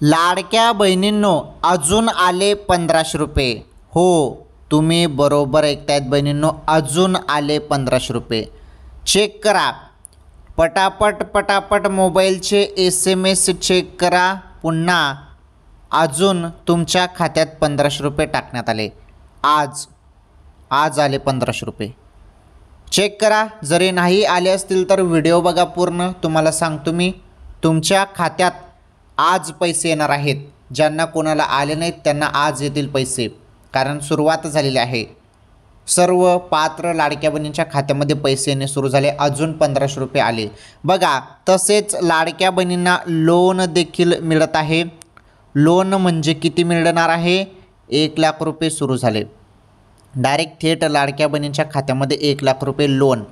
लाडक्या बहिणींनो अजून आले 1500 रुपये। हो, तुम्ही बरोबर ऐकतायत बहिणींनो, अजून आले 1500 रुपये। चेक करा, पटापट पटापट मोबाईलचे SMS चेक करा। पुन्हा अजून तुमच्या खात्यात 1500 रुपये टाकण्यात आले। आज आले 1500 रुपये। चेक करा, जरी नाही आले असतील तर व्हिडिओ बघा पूर्ण। तुम्हाला सांगतो मी, तुमच्या खात्यात आज पैसे येणार आहेत। ज्यांना कोणाला आले नाहीत त्यांना आज येतील पैसे, कारण सुरुवात झालेली आहे। सर्व पात्र लाडक्या बहिणींच्या खात्यामध्ये पैसे येणे सुरू झाले। अजून 1500 रुपये आले बघा। तसेच लाडक्या बहिणींना लोन देखील मिळत आहे। लोन म्हणजे किती मिळणार आहे? 1 लाख रुपये सुरू झाले। डायरेक्ट थेट लाडक्या बहिणींच्या खात्यामध्ये 1 लाख रुपये लोन।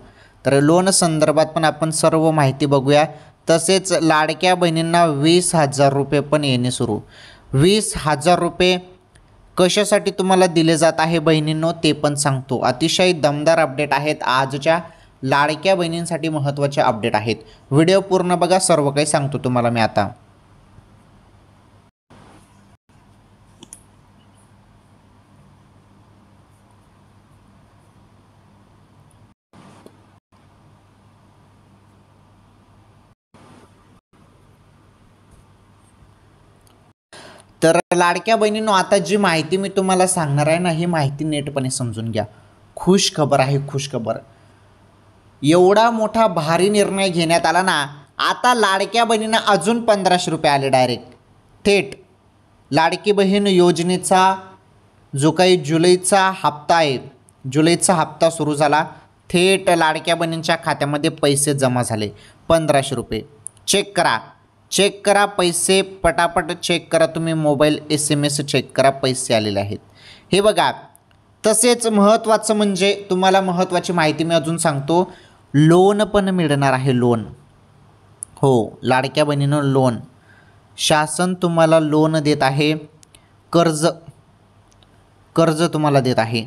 तर लोन संदर्भात पण आपण सर्व माहिती बघूया। तसेच लाडक्या बहिणींना 20,000 रुपये पण येणे सुरू। 20,000 रुपये कशासाठी तुम्हाला दिले जात आहे बहिणींनो ते पण सांगतो। अतिशय दमदार अपडेट आहेत, आजच्या लाडक्या बहिणींसाठी महत्त्वाचे अपडेट आहेत। व्हिडिओ पूर्ण बघा, सर्व काही सांगतो तुम्हाला मी आता। तर लाडक्या बहिणींनो, आता जी माहिती मी तुम्हाला सांगणार आहे ना, ही माहिती नीटपणे समजून घ्या। खुश खबर आहे, खुश खबर। एवढा मोठा भारी निर्णय घेण्यात आला ना, आता लाडक्या बहिणींना अजून 1500 रुपये आले डायरेक्ट थेट। लाडकी बहीण योजनेचा जो काही जुलैचा हप्ता आहे, जुलैचा हप्ता सुरू झाला, थेट लाडक्या बहिणींच्या खात्यामध्ये पैसे जमा झाले 1500 रुपये। चेक करा, चेक करा पैसे, पटापट चेक करा। तुम्ही मोबाईल SMS चेक करा, पैसे आलेले आहेत हे बघा। तसेच महत्त्वाचं म्हणजे तुम्हाला महत्त्वाची माहिती मी अजून सांगतो, लोन पण मिळणार आहे, लोन। हो, लाडक्या बहिणींनो लोन, शासन तुम्हाला लोन देत आहे। कर्ज तुम्हाला देत आहे।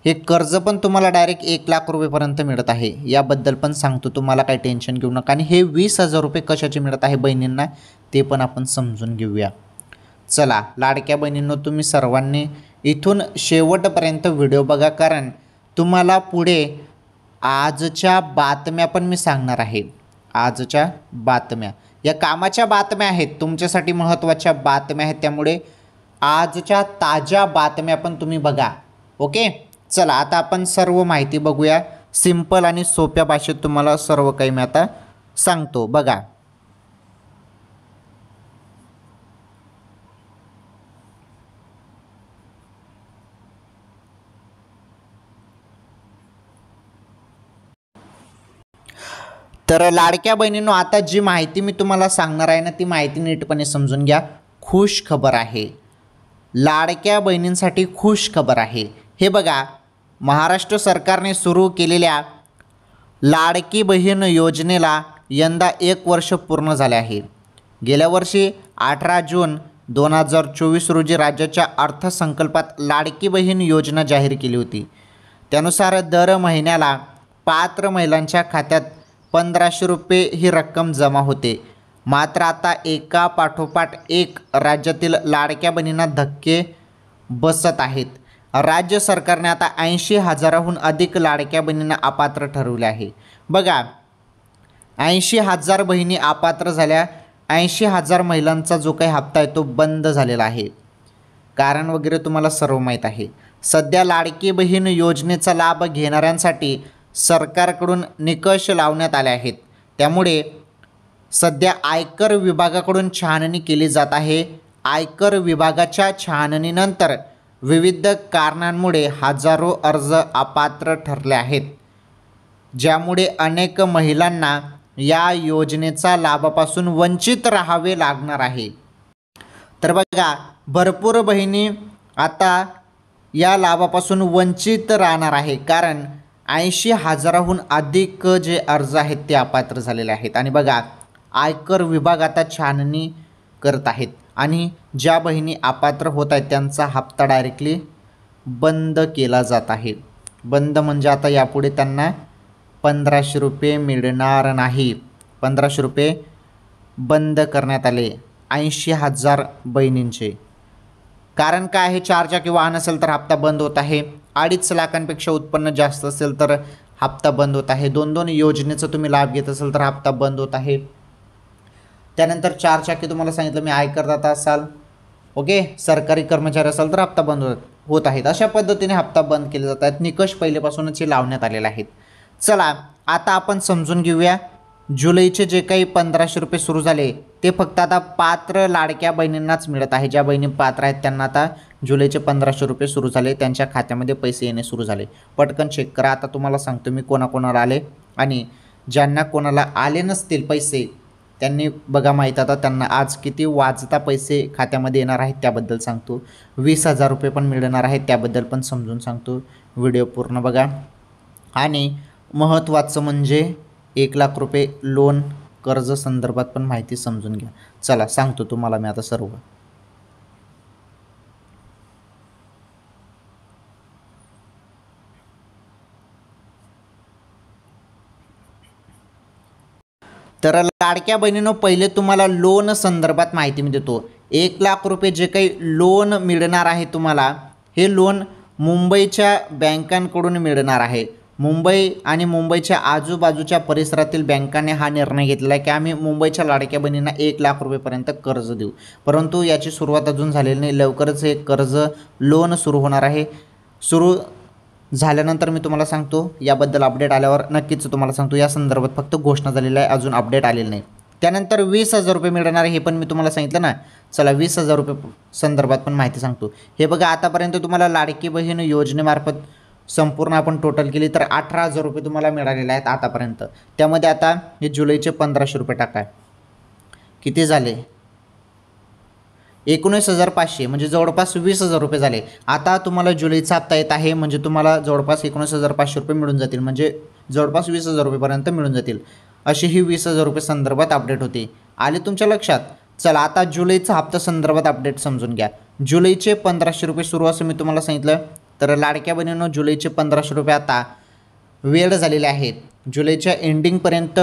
हे कर्ज पण तुम्हाला डायरेक्ट 1 लाख रुपयेपर्यंत मिळत आहे। याबद्दल पण सांगतो, तुम्हाला काही टेन्शन घेऊ नका। आणि हे 20,000 रुपये कशाचे मिळत आहे बहिणींना ते पण आपण समजून घेऊया। चला लाडक्या बहिणींनो, तुम्ही सर्वांनी इथून शेवटपर्यंत व्हिडिओ बघा, कारण तुम्हाला पुढे आजच्या बातम्या पण मी सांगणार आहे। आजच्या बातम्या या कामाच्या बातम्या आहेत, तुमच्यासाठी महत्त्वाच्या बातम्या आहेत, त्यामुळे आजच्या ताज्या बातम्या पण तुम्ही बघा। ओके, चला आता आपण सर्व माहिती बघूया। सिंपल आणि सोप्या भाषेत तुम्हाला सर्व काही मी आता सांगतो बघा। तर लाडक्या बहिणींनो, आता जी माहिती मी तुम्हाला सांगणार आहे ना, ती माहिती नीटपणे समजून घ्या। खुश खबर आहे, लाडक्या बहिणींसाठी खुश खबर आहे। हे बघा, महाराष्ट्र सरकारने सुरू केलेल्या लाडकी बहीण योजनेला यंदा 1 वर्ष पूर्ण झाले आहे। गेल्या वर्षी 18 जून 2024 रोजी राज्याच्या अर्थसंकल्पात लाडकी बहीण योजना जाहीर केली होती। त्यानुसार दर महिन्याला पात्र महिलांच्या खात्यात 1500 रुपये ही रक्कम जमा होते। मात्र आता एका पाठोपाठ एक राज्यातील लाडक्या बहिणींना धक्के बसत आहेत। राज्य सरकारने आता 80,000हून अधिक लाडक्या बहिणींना अपात्र ठरवले आहे। बघा, 80,000 बहिणी अपात्र झाल्या। 80,000 महिलांचा जो काही हप्ता आहे तो बंद झालेला आहे। कारण वगैरे तुम्हाला सर्व माहीत आहे। सध्या लाडकी बहीण योजनेचा लाभ घेणाऱ्यांसाठी सरकारकडून निकष लावण्यात आले आहेत। त्यामुळे सध्या आयकर विभागाकडून छाननी केली जात आहे। आयकर विभागाच्या छाननीनंतर विविध कारणांमुळे हजारो अर्ज अपात्र ठरले आहेत, ज्यामुळे अनेक महिलांना या योजनेचा लाभापासून वंचित राहावे लागणार आहे। तर बघा, भरपूर बहिणी आता या लाभापासून वंचित राहणार आहे, कारण 80,000हून अधिक जे अर्ज आहेत ते अपात्र झालेले आहेत। आणि बघा, आयकर विभाग आता छाननी करत आहेत आणि ज्या बहिणी अपात्र होत आहेत त्यांचा हप्ता डायरेक्टली बंद केला जात आहे। बंद म्हणजे आता यापुढे त्यांना 1500 रुपये मिळणार नाही। 1500 रुपये बंद करण्यात आले 80,000 बहिणींचे. कारण काय आहे, 4 चाकी वाहन असेल तर हप्ता बंद होत आहे, 2.5 लाखांपेक्षा उत्पन्न जास्त असेल तर हप्ता बंद होत आहे, 2-2 योजनेचा तुम्ही लाभ घेत असाल तर हप्ता बंद होत आहे. त्यानंतर 4 चाकी तुम्हाला सांगितलं मी आयकरदाता असाल, ओके, सरकारी कर्मचारी असाल तर हप्ता बंद होत आहेत. अशा पद्धतीने हप्ता बंद केले जात आहेत. निकष पहिलेपासूनच हे लावण्यात आलेले आहेत. चला आता आपण समजून घेऊया जुलैचे जे काही 1,500 रुपये सुरू झाले ते फक्त आता पात्र लाडक्या बहिणींनाच मिळत आहे. ज्या बहिणी पात्र आहेत त्यांना आता जुलैचे 1,500 रुपये सुरू झाले, त्यांच्या खात्यामध्ये पैसे येणे सुरू झाले. पटकन चेक करा. आता तुम्हाला सांगतो मी कोणाकोणाला आले आणि ज्यांना कोणाला आले नसतील पैसे त्यांनी बघा माहीत आता त्यांना आज किती वाजता पैसे खात्यामध्ये येणार आहेत त्याबद्दल सांगतो. 20,000 रुपये पण मिळणार आहेत त्याबद्दल पण समजून सांगतो. व्हिडिओ पूर्ण बघा. आणि महत्त्वाचं म्हणजे 1 लाख रुपये लोन कर्ज संदर्भात पण माहिती समजून घ्या. चला सांगतो तुम्हाला मी आता सर्व. तर लाडक्या बहिणींनो पहिले तुम्हाला लोन संदर्भात माहिती मी देतो. 1 लाख रुपये जे काही लोन मिळणार आहे तुम्हाला, हे लोन मुंबईच्या बँकांकडून मिळणार आहे. मुंबई आणि मुंबईच्या आजूबाजूच्या परिसरातील बँकांनी हा निर्णय घेतला आहे की आम्ही मुंबईच्या लाडक्या बहिणींना 1 लाख रुपयेपर्यंत कर्ज देऊ. परंतु याची सुरुवात अजून झालेली नाही. लवकरच हे कर्ज लोन सुरू होणार आहे. सुरू झाल्यानंतर मी तुम्हाला सांगतो. याबद्दल अपडेट आल्यावर नक्कीच तुम्हाला सांगतो. या संदर्भात फक्त घोषणा झालेली आहे, अजून अपडेट आलेलं नाही. त्यानंतर 20,000 रुपये मिळणार हे पण मी तुम्हाला सांगितलं ना. चला 20,000 रुपये संदर्भात पण माहिती सांगतो. हे बघा आतापर्यंत तुम्हाला लाडकी बहीण योजनेमार्फत संपूर्ण आपण टोटल केली तर 18,000 रुपये तुम्हाला मिळालेले आहेत आतापर्यंत. त्यामध्ये आता हे जुलैचे 1,500 रुपये टाका, किती झाले 19,500, म्हणजे जवळपास 20,000 रुपये झाले. आता तुम्हाला जुलैचा हप्ता येत आहे म्हणजे तुम्हाला जवळपास 19,500 रुपये मिळून जातील, म्हणजे जवळपास 20,000 रुपयेपर्यंत मिळून जातील. अशी ही 20,000 रुपये संदर्भात अपडेट होते. आले तुमच्या लक्षात. चला आता जुलैचा हप्ता संदर्भात अपडेट समजून घ्या. जुलैचे 1,500 रुपये सुरू असं मी तुम्हाला सांगितलं. तर लाडक्या बहिणींनो जुलैचे 1,500 रुपये आता वेळ झालेले आहेत. जुलैच्या एंडिंगपर्यंत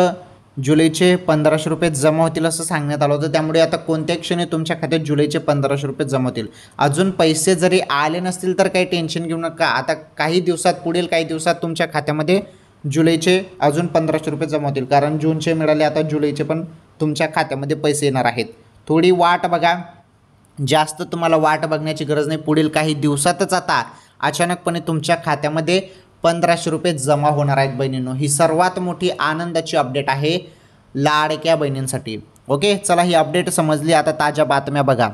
जुलैचे 1,500 रुपये जमा होतील असं सांगण्यात आलं होतं. त्यामुळे आता कोणत्याही क्षणी तुमच्या खात्यात जुलैचे 1,500 रुपये जमा होतील. अजून पैसे जरी आले नसतील तर काही टेन्शन घेऊ नका. आता काही दिवसात, पुढील काही दिवसात तुमच्या खात्यामध्ये जुलैचे अजून 1,500 रुपये जमा होतील. कारण जूनचे मिळाले, आता जुलैचे पण तुमच्या खात्यामध्ये पैसे येणार आहेत. थोडी वाट बघा. जास्त तुम्हाला वाट बघण्याची गरज नाही. पुढील काही दिवसातच आता अचानकपणे तुमच्या खात्यामध्ये 1,500 रुपये जमा होणार आहेत बहिणींनो. ही सर्वात मोठी आनंदाची अपडेट आहे लाडक्या बहिणींसाठी. ओके, चला ही अपडेट समजली. आता ताज्या बातम्या बघा.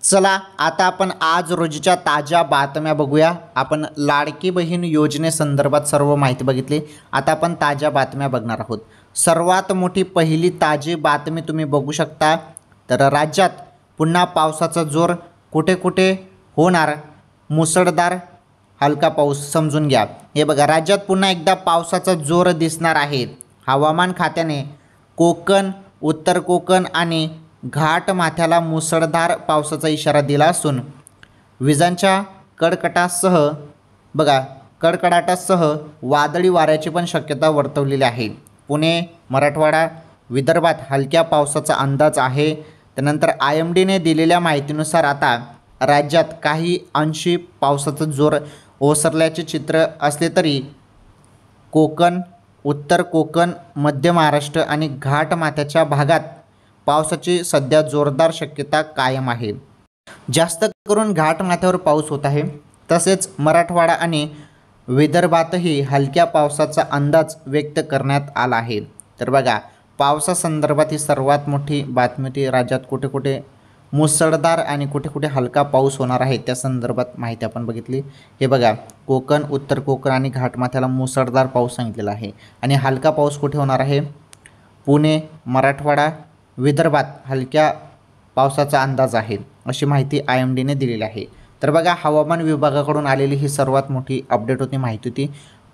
चला आता आपण आज रोजीच्या ताज्या बातम्या बघूया. आपण लाडकी बहीण योजनेसंदर्भात सर्व माहिती बघितली. आता आपण ताज्या बातम्या बघणार आहोत. सर्वात मोठी पहिली ताजी बातमी तुम्ही बघू शकता. तर राज्यात पुन्हा पावसाचा जोर, कुठे कुठे होणार मुसळधार हलका पाऊस, समजून घ्या. हे बघा राज्यात पुन्हा एकदा पावसाचा जोर दिसणार आहे. हवामान खात्याने कोकण, उत्तर कोकण आणि घाट माथ्याला मुसळधार पावसाचा इशारा दिला असून विजांच्या कडकडाटासह वादळी वाऱ्याची पण शक्यता वर्तवलेली आहे. पुणे, मराठवाडा, विदर्भात हलक्या पावसाचा अंदाज आहे. त्यानंतर IMDने दिलेल्या माहितीनुसार आता राज्यात काही अंशी पावसाचा जोर ओसरल्याचे चित्र असले तरी कोकण, उत्तर कोकण, मध्य महाराष्ट्र आणि घाट माथ्याच्या भागात पावसाची सध्या जोरदार शक्यता कायम आहे. जास्त करून घाट माथ्यावर पाऊस होत आहे. तसेच मराठवाडा आणि विदर्भातही हलक्या पावसाचा अंदाज व्यक्त करण्यात आला आहे. तर बघा पावसासंदर्भात ही सर्वात मोठी बातमी होती. राज्यात कुठे कुठे मुसळधार आणि कुठे कुठे हलका पाऊस होणार आहे त्या संदर्भात माहिती आपण बघितली. हे बघा कोकण, उत्तर कोकण आणि घाटमाथ्याला मुसळधार पाऊस सांगितलेला आहे. आणि हलका पाऊस कुठे होणार आहे? पुणे, मराठवाडा, विदर्भात हलक्या पावसाचा अंदाज आहे अशी माहिती IMDने दिलेली आहे. तर बघा हवामान विभागाकडून आलेली ही सर्वात मोठी अपडेट होती, माहिती होती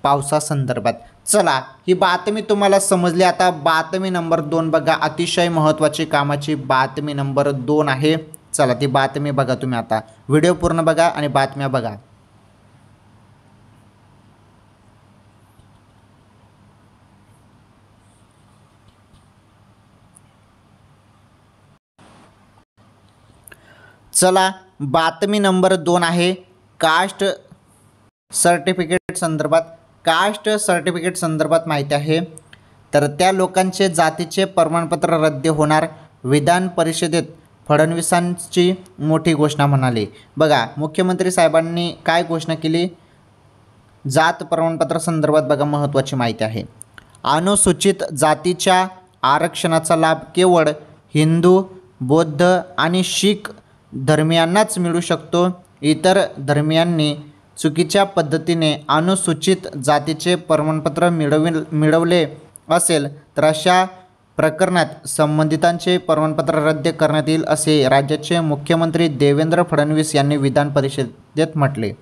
पावसासंदर्भात. चला ही बातमी तुम्हाला समजली. आता बातमी नंबर 2 बघा, अतिशय महत्त्वाची कामाची बातमी नंबर 2 आहे. चला ती बातमी बघा तुम्ही आता. व्हिडिओ पूर्ण बघा आणि बातम्या बघा. चला बातमी नंबर 2 आहे कास्ट सर्टिफिकेट संदर्भात. कास्ट सर्टिफिकेट संदर्भात माहिती आहे. तर त्या लोकांचे जातीचे प्रमाणपत्र रद्द होणार, विधान परिषदेत फडणवीसांची मोठी घोषणा म्हणाले. बघा मुख्यमंत्री साहेबांनी काय घोषणा केली जात प्रमाणपत्र संदर्भात. बघा महत्त्वाची माहिती आहे. अनुसूचित जातीच्या आरक्षणाचा लाभ केवळ हिंदू, बौद्ध आणि शीख धर्मियांनाच मिळू शकतो. इतर धर्मियांनी चुकीच्या पद्धतीने अनुसूचित जातीचे प्रमाणपत्र मिळवले असेल तर अशा प्रकरणात संबंधितांचे प्रमाणपत्र रद्द करण्यात येईल असे राज्याचे मुख्यमंत्री देवेंद्र फडणवीस यांनी विधान परिषदेत म्हटले.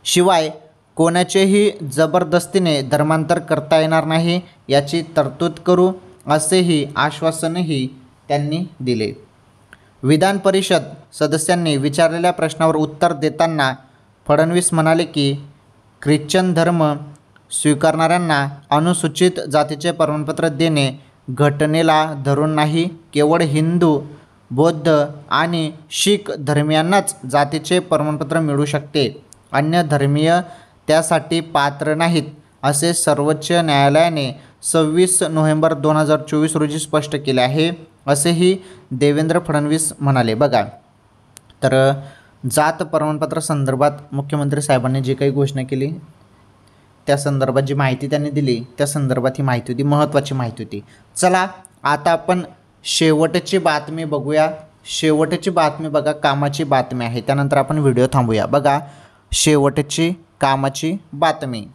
शिवाय कोणाचेही जबरदस्तीने धर्मांतर करता येणार नाही याची तरतूद करू असेही आश्वासनही त्यांनी दिले. विधान परिषद सदस्यांनी विचारलेल्या प्रश्नावर उत्तर देताना फडणवीस म्हणाले की ख्रिश्चन धर्म स्वीकारणाऱ्यांना अनुसूचित जातीचे प्रमाणपत्र देणे घटनेला धरून नाही, केवळ हिंदू, बौद्ध आणि शीख धर्मियांनाच जातीचे प्रमाणपत्र मिळू शकते. अन्य धर्मीय त्यासाठी पात्र नाहीत असे सर्वोच्च न्यायालयाने 26 नोव्हेंबर 2024 रोजी स्पष्ट केले आहे असेही देवेंद्र फडणवीस म्हणाले. बघा तर जात प्रमाणपत्र संदर्भात मुख्यमंत्री साहेबांनी जी काही घोषणा केली त्या संदर्भात जी माहिती त्यांनी दिली त्या संदर्भात ही माहिती होती, महत्त्वाची माहिती होती. चला आता आपण शेवटची बातमी बघूया. शेवटची बातमी बघा कामाची बातमी आहे. त्यानंतर आपण व्हिडिओ थांबूया. बघा शेवटची कामाची बातमी.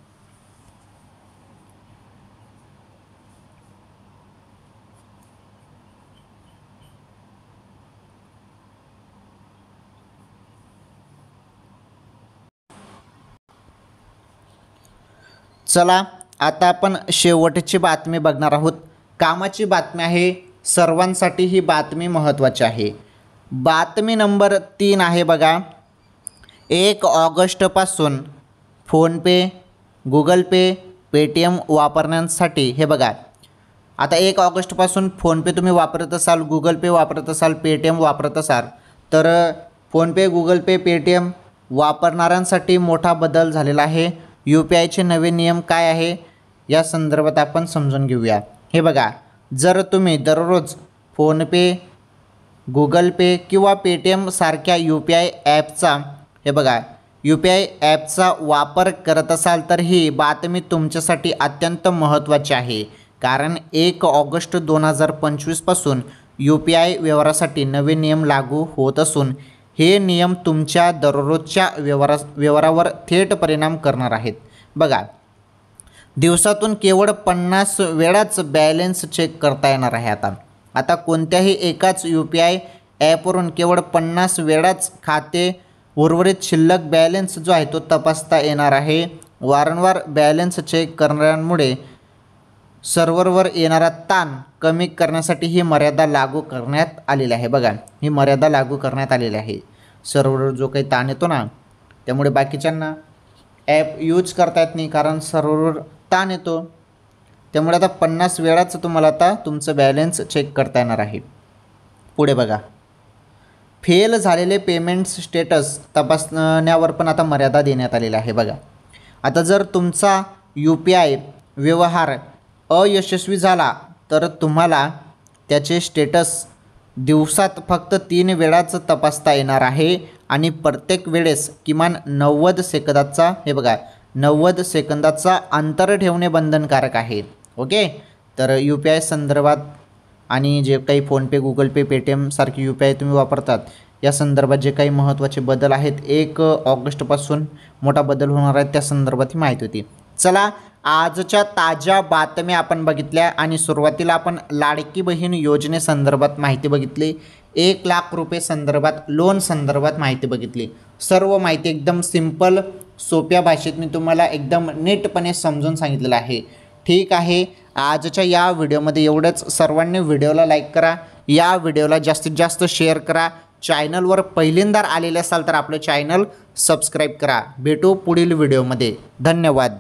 चला आता आपण शेवटची बातमी बघणार आहोत. कामाची बातमी आहे. सर्वांसाठी ही बातमी महत्त्वाची आहे. बातमी नंबर 3 आहे. बघा 1 ऑगस्टपासून फोनपे, गुगल पे, पेटीएम वापरण्यासाठी हे बघा आता 1 ऑगस्टपासून फोनपे तुम्ही वापरत असाल, गुगल पे वापरत असाल, पेटीएम वापरत असाल तर फोनपे, गुगल पे, पेटीएम वापरणाऱ्यांसाठी मोठा बदल झालेला आहे. UPIचे नवे नियम काय आहे या संदर्भात आपण समजून घेऊया. हे बघा जर तुम्ही दररोज फोनपे, गुगल पे किंवा पेटीएम सारख्या UPI ॲपचा UPI ॲपचा वापर करत असाल तर ही बातमी तुमच्यासाठी अत्यंत महत्त्वाची आहे. कारण 1 ऑगस्ट 2025 पासून UPI व्यवहारासाठी नवे नियम लागू होत असून हे नियम तुमच्या दररोजच्या व्यवहारावर थेट परिणाम करणार आहेत. बघा दिवसातून केवळ 50 वेळाच बॅलन्स चेक करता येणार आहे. आता कोणत्याही एकाच UPI ॲपवरून केवळ 50 वेळाच खाते उर्वरित शिल्लक बॅलन्स जो आहे तो तपासता येणार आहे. वारंवार बॅलन्स चेक करणाऱ्यांमुळे सर्व्हरवर येणारा ताण कमी करण्यासाठी ही मर्यादा लागू करण्यात आलेली आहे. बघा ही मर्यादा लागू करण्यात आलेली आहे. सर्व्हरवर जो काही ताण येतो ना त्यामुळे बाकीच्यांना ॲप यूज करता येत नाही कारण सर्व्हरवर ताण येतो. त्यामुळे आता 50 वेळाच तुम्हाला आता तुमचं बॅलन्स चेक करता येणार आहे. पुढे बघा फेल झालेले पेमेंट्स स्टेटस तपासण्यावर पण आता मर्यादा देण्यात आलेली आहे. बघा आता जर तुमचा UPI व्यवहार अयशस्वी झाला तर तुम्हाला त्याचे स्टेटस दिवसात फक्त 3 वेळाच तपासता येणार आहे आणि प्रत्येक वेळेस किमान 90 सेकंदाचा अंतर ठेवणे बंधनकारक आहे. ओके तर UPI संदर्भात आणि जे काही फोनपे, गुगल पे, पेटीएम सारखी UPI तुम्ही वापरतात या संदर्भात जे काही महत्त्वाचे बदल आहेत 1 ऑगस्टपासून मोठा बदल होणार आहे त्या संदर्भात ही माहिती होती. चला आजच्या ताज्या बातम्या आपण बघितल्या आणि सुरुवातीला आपण लाडकी बहीण योजनेसंदर्भात माहिती बघितली. 1 लाख रुपये संदर्भात लोन संदर्भात माहिती बघितली. सर्व माहिती एकदम सिंपल सोप्या भाषेत मी तुम्हाला एकदम नीटपणे समजून सांगितलेलं आहे. ठीक आहे आजच्या या व्हिडिओमध्ये एवढंच. सर्वांनी व्हिडिओला लाईक करा, या व्हिडिओला जास्तीत जास्त शेअर करा, चॅनलवर पहिल्यांदा आलेले असाल तर आपलं चॅनल सबस्क्राईब करा. भेटू पुढील व्हिडिओमध्ये. धन्यवाद.